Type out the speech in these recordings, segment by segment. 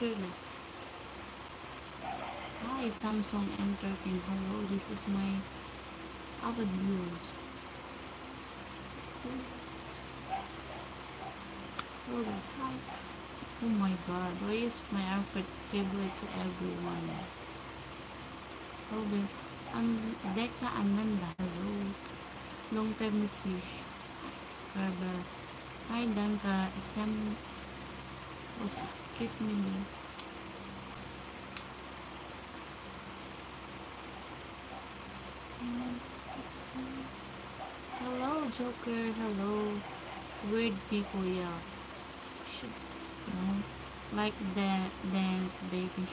Shirley. Hi, Samsung M13. Hello, this is my avid viewers. Hello, hi. Oh my god, why is my outfit favorite to everyone? Hello, I'm Deka Ananda. Hello. Long time no see. Forever. Hi, Danka. Sam. What's kiss me? Hello, Joker. Hello. Weird people, yeah. Should, no. Like the dance, baby.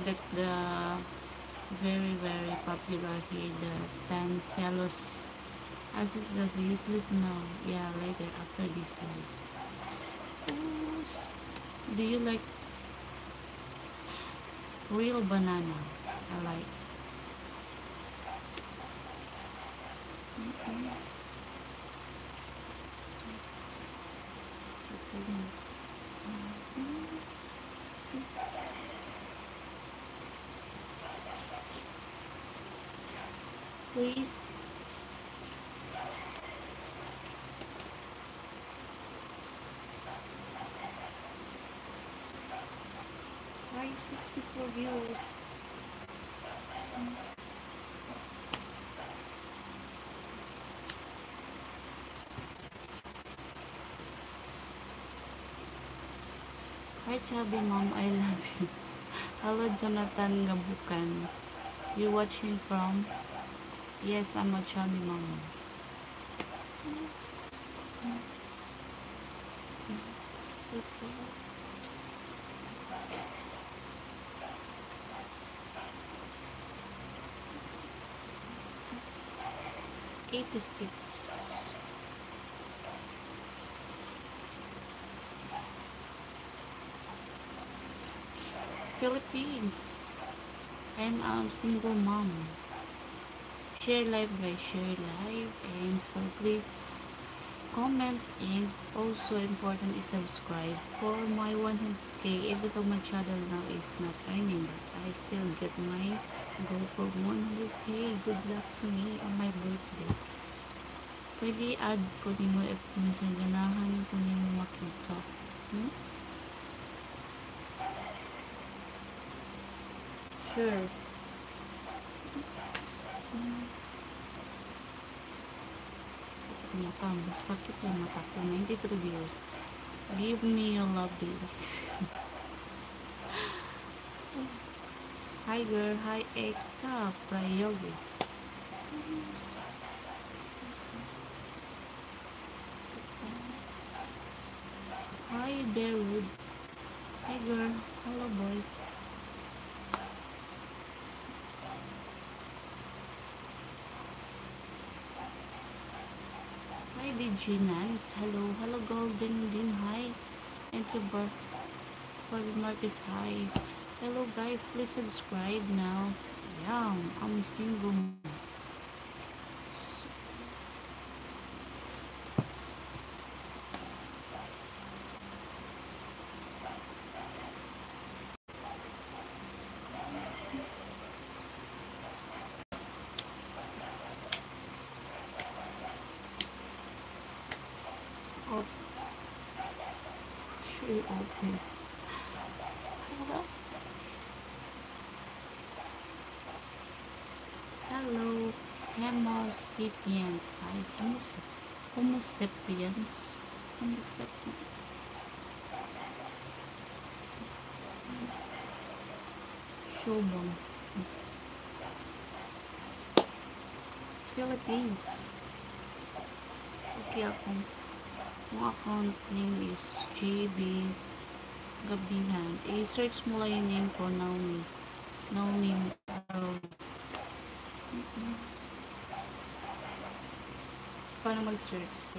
That's the very, very popular here, the Tancelos. As is does you sleep now? Yeah, later after this live. Do you like real banana? I like. Please. Why 64 views? Hi chubby mom, I love you. Hello Jonathan Gabukan. You watching from? Yes, I'm a chubby mom. Oops. 86. Philippines. I'm a single mom. Share live guys, share live, and so please comment, and also important is subscribe for my 100k. Even though my channel now is not earning, but I still get my goal for 100k. Good luck to me on my birthday. Pwede add ko nimo if minsan ganahan ko nimo makita. Sure. Mata mo, sakit yung mata ko. 93 views. Give me your love, baby. Hi girl, hi Eka, Prayogi. Hi Darude. Hi girl, hello boy. Hi DJ Nance, hello, hello Golden Beam, hi. And to Bobby Marcus, hi. Hello guys, please subscribe now. Yeah, I'm single. Oh, sure, okay. Hello, Homo sapiens. Hi, Homo sapiens. Homo sapiens. Showbong. Philippines. Okay, ang account name is JB Gabihan. I-search mo lang yung name ko, Naomi. Naomi Maro. Paano mag-search?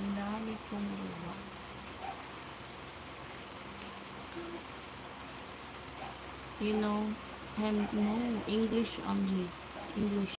Ang dami kong gawa. You know, and no, English only. English.